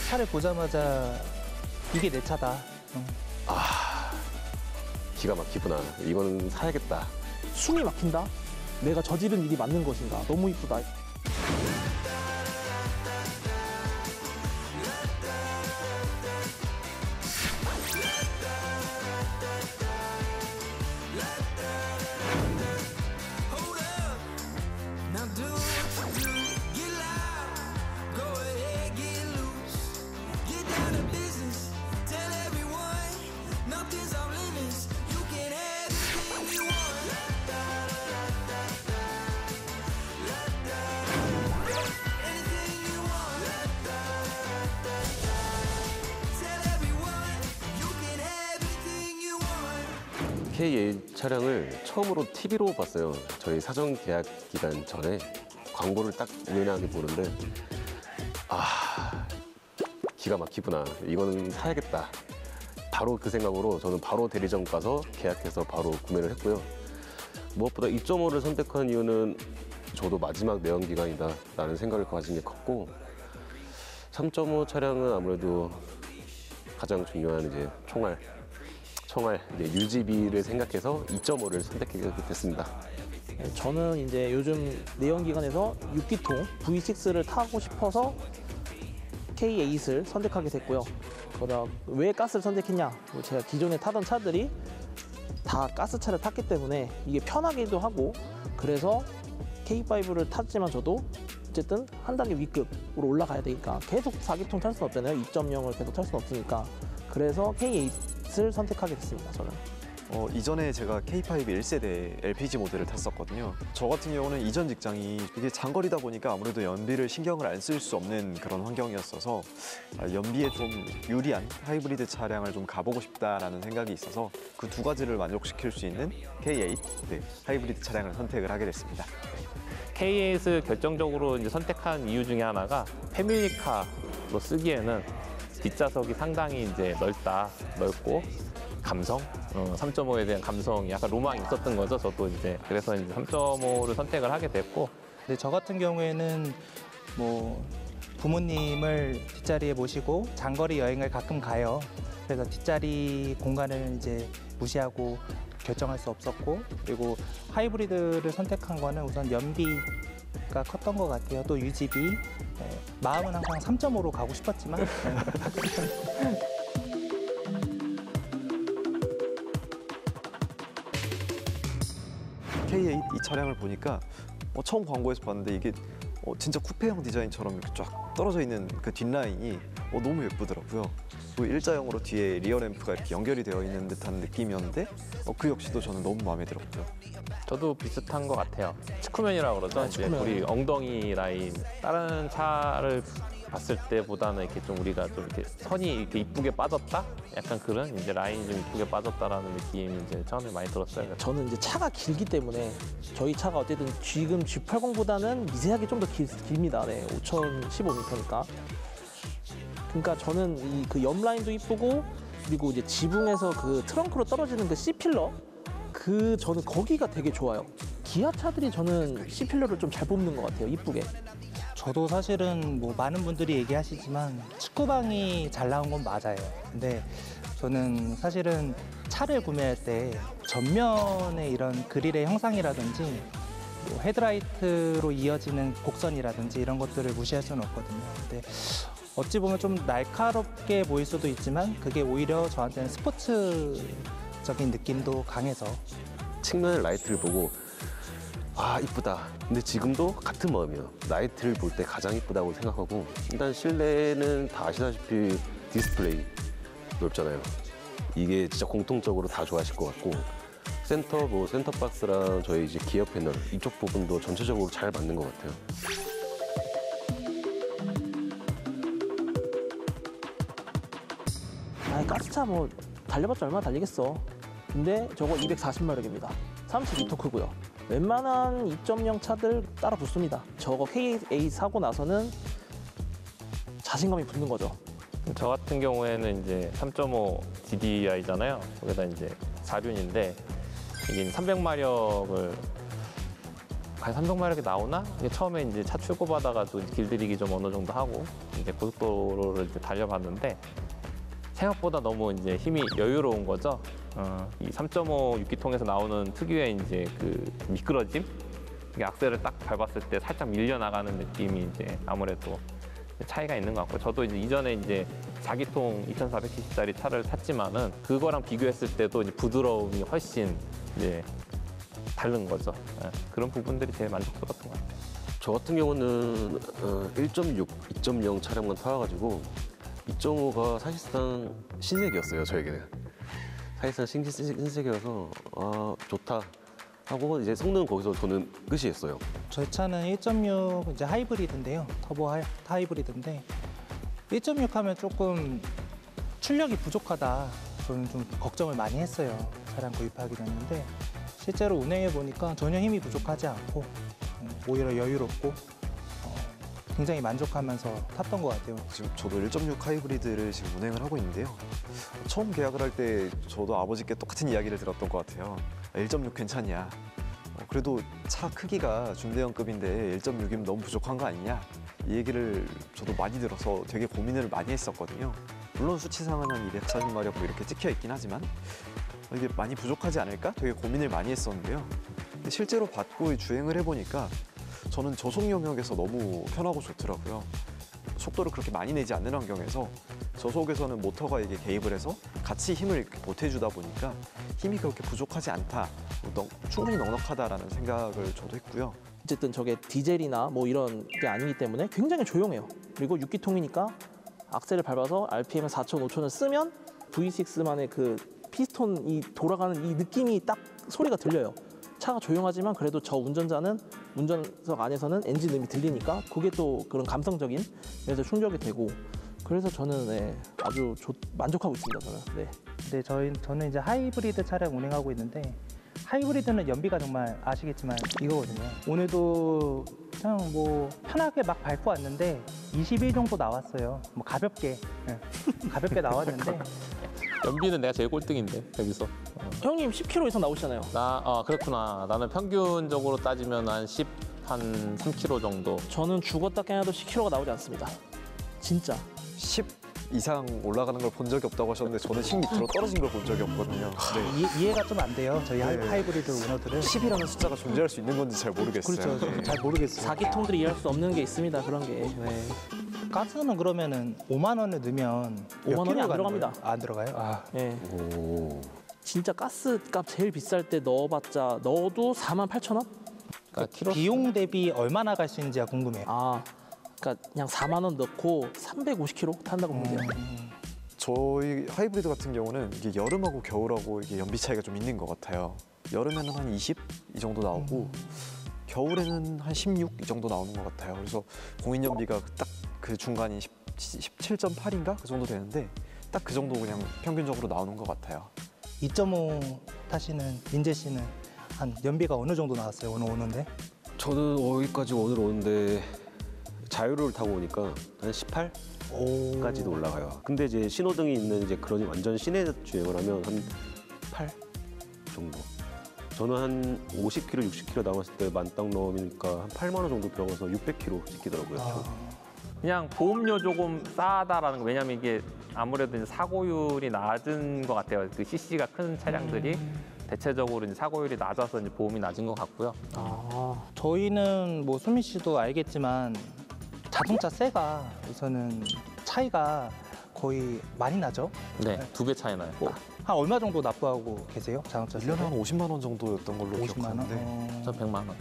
차를 보자마자 이게 내 차다. 아, 기가 막히구나. 이거는 사야겠다. 숨이 막힌다? 내가 저지른 일이 맞는 것인가? 너무 이쁘다. K8 차량을 처음으로 TV로 봤어요. 저희 사전 계약 기간 전에 광고를 딱 우연하게 보는데 아, 기가 막히구나. 이거는 사야겠다. 바로 그 생각으로 저는 바로 대리점 가서 계약해서 바로 구매를 했고요. 무엇보다 2.5를 선택한 이유는 저도 마지막 내연기관이다 라는 생각을 가진 게 컸고 3.5 차량은 아무래도 가장 중요한 이제 총알 이제 UGB를 생각해서 2.5를 선택하게 됐습니다. 저는 이제 요즘 내연기관에서 6기통 V6를 타고 싶어서 K8을 선택하게 됐고요. 왜 가스를 선택했냐? 제가 기존에 타던 차들이 다 가스차를 탔기 때문에 이게 편하기도 하고 그래서 K5를 탔지만 저도 어쨌든 한 단계 위급으로 올라가야 되니까 계속 4기통 탈 수는 없잖아요. 2.0을 계속 탈 수는 없으니까 그래서 K8을 선택하게 됐습니다. 저는. 이전에 제가 K5 1세대 LPG 모델을 탔었거든요. 저 같은 경우는 이전 직장이 이게 장거리다 보니까 아무래도 연비를 신경을 안 쓸 수 없는 그런 환경이었어서 연비에 좀 유리한 하이브리드 차량을 좀 가보고 싶다라는 생각이 있어서 그 두 가지를 만족시킬 수 있는 K8 하이브리드 차량을 선택을 하게 됐습니다. K8을 결정적으로 이제 선택한 이유 중에 하나가 패밀리카로 쓰기에는 뒷좌석이 상당히 이제 넓고 감성, 3.5에 대한 감성이 약간 로망이 있었던 거죠. 저도 이제 그래서 이제 3.5를 선택을 하게 됐고. 근데 저 같은 경우에는 뭐 부모님을 뒷자리에 모시고 장거리 여행을 가끔 가요. 그래서 뒷자리 공간을 이제 무시하고 결정할 수 없었고 그리고 하이브리드를 선택한 거는 우선 연비가 컸던 것 같아요. 또 UGB. 마음은 항상 3.5로 가고 싶었지만 K8 이 차량을 보니까 처음 광고에서 봤는데 이게 진짜 쿠페형 디자인처럼 이렇게 쫙 떨어져 있는 그 뒷라인이 너무 예쁘더라고요. 그 일자형으로 뒤에 리어 램프가 이렇게 연결이 되어 있는 듯한 느낌이었는데 그 역시도 저는 너무 마음에 들었고요. 저도 비슷한 것 같아요. 측면이라고 그러죠. 아, 이제 우리 엉덩이 라인 다른 차를 봤을 때보다는 이렇게 좀 우리가 좀 이렇게 선이 이렇게 이쁘게 빠졌다? 약간 그런 이제 라인이 좀 이쁘게 빠졌다라는 느낌이 이제 처음에 많이 들었어요. 저는 이제 차가 길기 때문에 저희 차가 어쨌든 지금 G80보다는 미세하게 좀 더 깁니다. 네, 5015m니까. 그러니까 저는 이 그 옆 라인도 이쁘고 그리고 이제 지붕에서 그 트렁크로 떨어지는 그 C필러 저는 거기가 되게 좋아요. 기아 차들이 저는 C필러를 좀 잘 뽑는 것 같아요. 이쁘게. 저도 사실은 뭐 많은 분들이 얘기하시지만 측구방이 잘 나온 건 맞아요. 근데 저는 사실은 차를 구매할 때 전면의 이런 그릴의 형상이라든지 뭐 헤드라이트로 이어지는 곡선이라든지 이런 것들을 무시할 수는 없거든요. 근데 어찌 보면 좀 날카롭게 보일 수도 있지만 그게 오히려 저한테는 스포츠적인 느낌도 강해서 측면의 라이트를 보고 아 이쁘다. 근데 지금도 같은 마음이에요. 라이트를 볼 때 가장 이쁘다고 생각하고 일단 실내는 다 아시다시피 디스플레이 넓잖아요. 이게 진짜 공통적으로 다 좋아하실 것 같고 센터박스랑 저희 이제 기어 패널 이쪽 부분도 전체적으로 잘 맞는 것 같아요. 가스차 뭐 달려봤자 얼마나 달리겠어. 근데 저거 240마력입니다. 32토크고요. 웬만한 2.0 차들 따라 붙습니다. 저거 K8 사고 나서는 자신감이 붙는 거죠. 저 같은 경우에는 이제 3.5 DDI잖아요. 거기다 이제 4륜인데 이게 300마력을 과연 300마력이 나오나? 이제 처음에 이제 차 출고받아가지고 길들이기 좀 어느 정도 하고 이제 고속도로를 이제 달려봤는데 생각보다 너무 이제 힘이 여유로운 거죠. 이 3.5 6기통에서 나오는 특유의 이제 그 미끄러짐, 이게 악셀을 딱 밟았을 때 살짝 밀려 나가는 느낌이 이제 아무래도 차이가 있는 것 같고, 저도 이제 이전에 이제 4기통 2,400cc짜리 차를 탔지만은 그거랑 비교했을 때도 이제 부드러움이 훨씬 이제 다른 거죠. 예, 그런 부분들이 제일 만족스러웠던 것 같아요. 저 같은 경우는 1.6, 2.0 차량만 타와가지고 2.5가 사실상 신세계였어요, 저에게는. 사실상 신세계여서 아, 좋다 하고 이제 성능은 거기서 저는 끝이었어요. 저희 차는 1.6 이제 하이브리드인데요. 터보 하이브리드인데 1.6 하면 조금 출력이 부족하다. 저는 좀 걱정을 많이 했어요. 차량 구입하게 됐는데 실제로 운행해 보니까 전혀 힘이 부족하지 않고 오히려 여유롭고 굉장히 만족하면서 탔던 것 같아요. 지금 저도 1.6 하이브리드를 지금 운행을 하고 있는데요. 처음 계약을 할 때 저도 아버지께 똑같은 이야기를 들었던 것 같아요. 1.6 괜찮냐? 그래도 차 크기가 중대형급인데 1.6이면 너무 부족한 거 아니냐? 이 얘기를 저도 많이 들어서 되게 고민을 많이 했었거든요. 물론 수치상은 한 240마력 뭐 이렇게 찍혀 있긴 하지만 이게 많이 부족하지 않을까? 되게 고민을 많이 했었는데요. 근데 실제로 받고 주행을 해보니까 저는 저속 영역에서 너무 편하고 좋더라고요. 속도를 그렇게 많이 내지 않는 환경에서 저속에서는 모터가 이게 개입을 해서 같이 힘을 이렇게 보태주다 보니까 힘이 그렇게 부족하지 않다, 충분히 넉넉하다라는 생각을 저도 했고요. 어쨌든 저게 디젤이나 뭐 이런 게 아니기 때문에 굉장히 조용해요. 그리고 6기통이니까 악셀을 밟아서 RPM 4,000, 5,000을 쓰면 V6만의 그 피스톤이 돌아가는 이 느낌이 딱 소리가 들려요. 차가 조용하지만 그래도 저 운전자는 운전석 안에서는 엔진음이 들리니까 그게 또 그런 감성적인 면에서 충족이 되고, 그래서 저는 아주 만족하고 있습니다. 저는. 네. 근데 저는 이제 하이브리드 차량 운행하고 있는데 하이브리드는 연비가 정말 아시겠지만 이거거든요. 오늘도 그냥 뭐 편하게 막 밟고 왔는데 21 정도 나왔어요. 뭐 가볍게 가볍게 나왔는데 연비는 내가 제일 꼴등인데 여기서. 형님 10km 이상 나오시잖아요. 그렇구나. 나는 평균적으로 따지면 한 3km 정도. 저는 죽었다 깨어나도 10km가 나오지 않습니다. 진짜. 10 이상 올라가는 걸 본 적이 없다고 하셨는데 저는 10 밑으로 떨어진 걸 본 적이 없거든요. 네. 이해가 좀 안 돼요. 저희 네. 하이브리드 오너들은. 10이라는 숫자가 존재할 수 있는 건지 잘 모르겠어요. 그렇죠. 저도 네. 잘 모르겠어요. 4기통들이 이해할 수 없는 게 있습니다. 그런 게. 네. 가스는 그러면은 5만 원을 넣으면 5만 원이 안 킬로가 들어갑니다. 나와요? 안 들어가요? 아. 네. 오. 진짜 가스값 제일 비쌀 때 넣어도 48,000원? 그러니까 비용 대비 얼마나 갈 수 있는지가 궁금해요. 그러니까 그냥 4만 원 넣고 350km 탄다고 보면 돼요. 저희 하이브리드 같은 경우는 이게 여름하고 겨울하고 이게 연비 차이가 좀 있는 것 같아요. 여름에는 한 20 이 정도 나오고 겨울에는 한 16 이 정도 나오는 것 같아요. 그래서 공인 연비가 딱 그 중간이 17.8인가 그 정도 되는데 딱 그 정도 그냥 평균적으로 나오는 것 같아요. 2.5 타시는 민재 씨는 한 연비가 어느 정도 나왔어요? 오늘 오는데? 저는 여기까지 오늘 오는데 자유로를 타고 오니까 한 18까지도 올라가요. 근데 이제 신호등이 있는 이제 그런 완전 시내 주행을 하면 한 8 정도. 저는 한 50km, 60km 남았을 때 만땅 넣으니까 한 8만 원 정도 들어가서 600km 찍히더라고요. 그냥 보험료 조금 싸다라는 거. 왜냐면 이게 아무래도 이제 사고율이 낮은 것 같아요. 그 CC가 큰 차량들이 대체적으로 이제 사고율이 낮아서 이제 보험이 낮은 것 같고요. 저희는 뭐 수민 씨도 알겠지만 자동차 세가 우선은 차이가 거의 많이 나죠? 네, 2배 차이 나요. 한 얼마 정도 납부하고 계세요? 자동차 1년에 한 50만 원 정도였던 걸로 50만 원? 기억하는데 저 100만 원.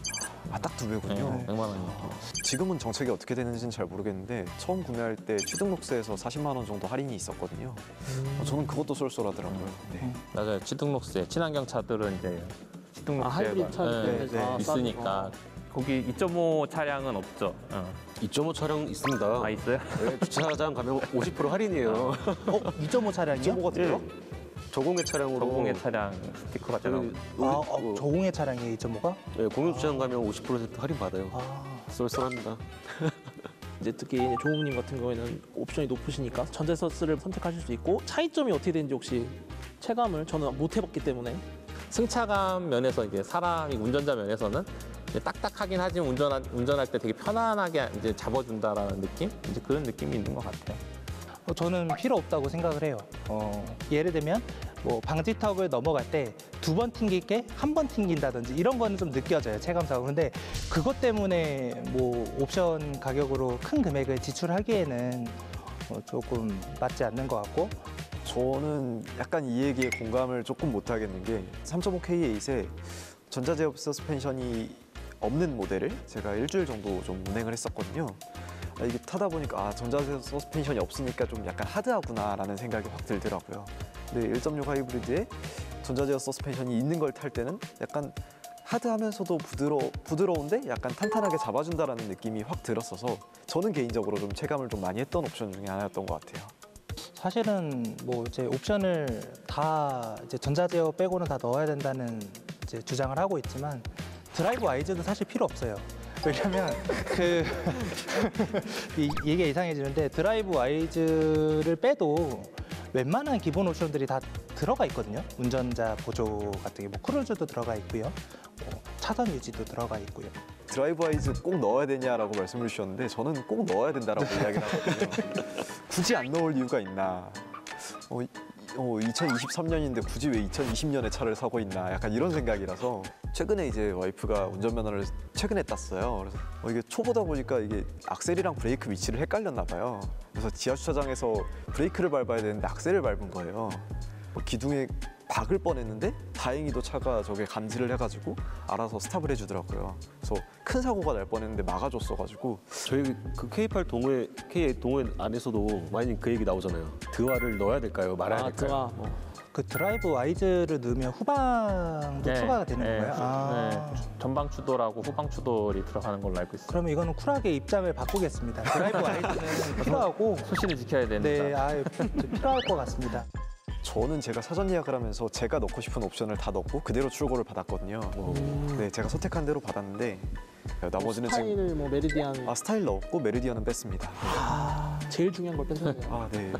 딱 두 네, 배군요. 100만 원이요. 지금은 정책이 어떻게 되는지는 잘 모르겠는데 처음 구매할 때 취등록세에서 40만 원 정도 할인이 있었거든요. 저는 그것도 쏠쏠하더라고요. 네. 맞아요. 취등록세. 친환경 차들은 이제 취등록세가 하이브리드 차 있으니까. 거기 2.5 차량은 없죠. 2.5 차량 있습니다. 있어요? 네, 주차장 가면 50% 할인이에요. 2.5 차량이요? 2.5가 돼요? 저공해 차량으로. 저공해 차량 스티커가 저희 들어가고. 저공해 차량이에요, 2.5가? 네, 공유 주차장 가면 50% 할인 받아요. 쏠쏠합니다. 이제 특히 이제 조웅님 같은 경우에는 옵션이 높으시니까 전자서스를 선택하실 수 있고, 차이점이 어떻게 되는지 혹시 체감을 저는 못 해봤기 때문에. 승차감 면에서 이제 사람이 운전자 면에서는 이제 딱딱하긴 하지만 운전할 때 되게 편안하게 이제 잡아준다라는 느낌? 이제 그런 느낌이 있는 것 같아요. 저는 필요 없다고 생각을 해요. 예를 들면 뭐 방지턱을 넘어갈 때 2번 튕길 게 1번 튕긴다든지 이런 거는 좀 느껴져요, 체감상으로. 근데 그것 때문에 뭐 옵션 가격으로 큰 금액을 지출하기에는 조금 맞지 않는 것 같고. 저는 약간 이 얘기에 공감을 조금 못 하겠는 게 3.5K8에 전자제어 서스펜션이 없는 모델을 제가 일주일 정도 좀 운행을 했었거든요. 이게 타다 보니까 전자제어 서스펜션이 없으니까 좀 약간 하드하구나라는 생각이 확 들더라고요. 근데 1.6 하이브리드에 전자제어 서스펜션이 있는 걸 탈 때는 약간 하드하면서도 부드러운데 약간 탄탄하게 잡아준다라는 느낌이 확 들었어서 저는 개인적으로 좀 체감을 좀 많이 했던 옵션 중에 하나였던 것 같아요. 사실은 뭐 이제 옵션을 다 이제 전자제어 빼고는 다 넣어야 된다는 이제 주장을 하고 있지만 드라이브 와이즈도 사실 필요 없어요. 왜냐면 이게 이상해지는데 드라이브 와이즈를 빼도 웬만한 기본 옵션들이 다 들어가 있거든요. 운전자 보조 같은 게 뭐 크루즈도 들어가 있고요. 뭐 차선 유지도 들어가 있고요. 드라이브 와이즈 꼭 넣어야 되냐라고 말씀을 주셨는데 저는 꼭 넣어야 된다라고 이야기를 하거든요. 굳이 안 넣을 이유가 있나. 2023년인데 굳이 왜 2020년에 차를 사고 있나 약간 이런 생각이라서 최근에 이제 와이프가 운전면허를 최근에 땄어요. 그래서 이게 초보다 보니까 이게 악셀이랑 브레이크 위치를 헷갈렸나 봐요. 그래서 지하 주차장에서 브레이크를 밟아야 되는데 악셀을 밟은 거예요. 기둥에 박을 뻔했는데 다행히도 차가 저게 감지를 해가지고 알아서 스탑을 해주더라고요. 그래서 큰 사고가 날 뻔했는데 막아줬어가지고 저희 그 K8 동호회 안에서도 많이 그 얘기 나오잖아요. 드와를 넣어야 될까요? 말아야 될까요? 드와. 그 드라이브 와이즈를 넣으면 후방도 추가가 되는 건가요? 네, 전방 추돌하고 후방 추돌이 들어가는 걸로 알고 있어요. 그러면 이거는 쿨하게 입장을 바꾸겠습니다. 드라이브 와이즈는 필요하고 소신을 지켜야 되니까. 네, 필요할 것 같습니다. 저는 제가 사전 예약을 하면서 제가 넣고 싶은 옵션을 다 넣고 그대로 출고를 받았거든요. 네, 제가 선택한 대로 받았는데 나머지는 스타일, 뭐 메리디안. 스타일 넣었고 메리디언은 뺐습니다. 제일 중요한 걸 뺐었네요. 네.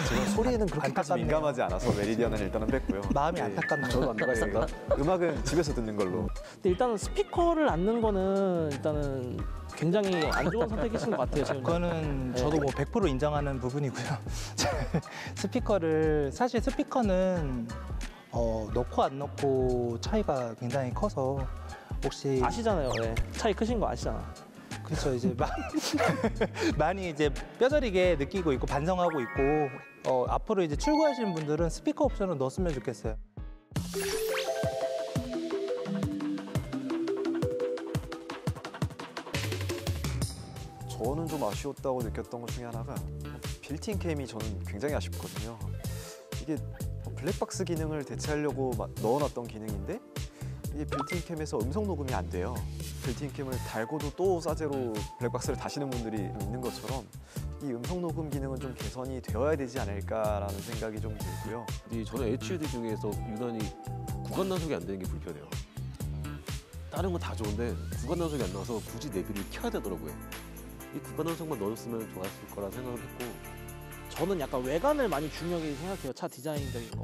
제가 소리에는 그렇게까지 안타깝네요. 민감하지 않아서 메리디언은 일단은 뺐고요. 마음이 네. 안타깝네요. 저도 안 나가겠습니다. 음악은 집에서 듣는 걸로. 근데 일단은 스피커를 안 넣는 거는 일단은 굉장히 안 좋은 선택이신 것 같아요. 지금. 그거는 저도 뭐 100% 인정하는 부분이고요. 사실 스피커는 넣고 안 넣고 차이가 굉장히 커서 혹시 아시잖아요. 네. 차이 크신 거 아시잖아. 그렇죠. 이제 많이 이제 뼈저리게 느끼고 있고 반성하고 있고 앞으로 이제 출고하시는 분들은 스피커 옵션을 넣었으면 좋겠어요. 저는 좀 아쉬웠다고 느꼈던 것 중에 하나가 빌트인 캠이 저는 굉장히 아쉽거든요. 이게 블랙박스 기능을 대체하려고 넣어놨던 기능인데 이게 빌트인 캠에서 음성 녹음이 안 돼요. 빌트인 캠을 달고도 또 싸제로 블랙박스를 다시는 분들이 있는 것처럼 이 음성 녹음 기능은 좀 개선이 되어야 되지 않을까라는 생각이 좀 들고요. 저는 HUD 중에서 유난히 구간 단속이 안 되는 게 불편해요. 다른 건 다 좋은데 구간 단속이 안 나와서 굳이 내비를 켜야 되더라고요. 이 구간 단속만 넣었으면 좋았을 거라 생각을 했고 저는 약간 외관을 많이 중요하게 생각해요. 차 디자인적인 거.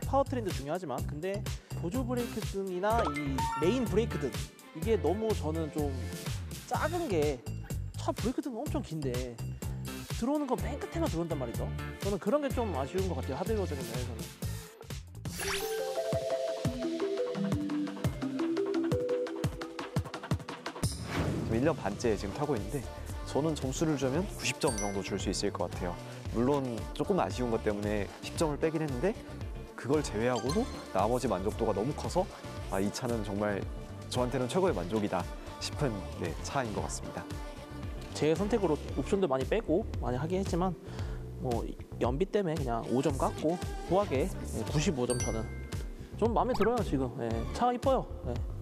파워트레인도 중요하지만 근데 보조 브레이크 등이나 이 메인 브레이크 등 이게 너무 저는 좀 작은 게 차 브레이크 등은 엄청 긴데 들어오는 건 맨 끝에만 들어온단 말이죠. 저는 그런 게 좀 아쉬운 것 같아요. 하드웨어적인 면에서는. 1년 반째 지금 타고 있는데 저는 점수를 주면 90점 정도 줄 수 있을 것 같아요. 물론 조금 아쉬운 것 때문에 10점을 빼긴 했는데 그걸 제외하고도 나머지 만족도가 너무 커서 이 차는 정말 저한테는 최고의 만족이다 싶은 차인 것 같습니다. 제 선택으로 옵션도 많이 빼고 많이 하긴 했지만 뭐 연비 때문에 그냥 5점 깎고 후하게 95점 저는 좀 마음에 들어요 지금. 차가 이뻐요.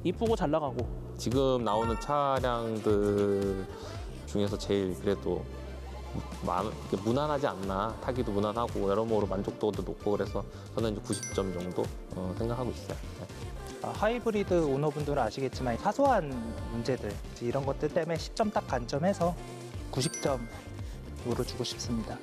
이쁘고 잘 나가고. 지금 나오는 차량들 중에서 제일 그래도 무난하지 않나, 타기도 무난하고 여러모로 만족도도 높고 그래서 저는 이제 90점 정도 생각하고 있어요. 하이브리드 오너분들은 아시겠지만 사소한 문제들 이런 것들 때문에 10점 딱 간점해서 90점으로 주고 싶습니다.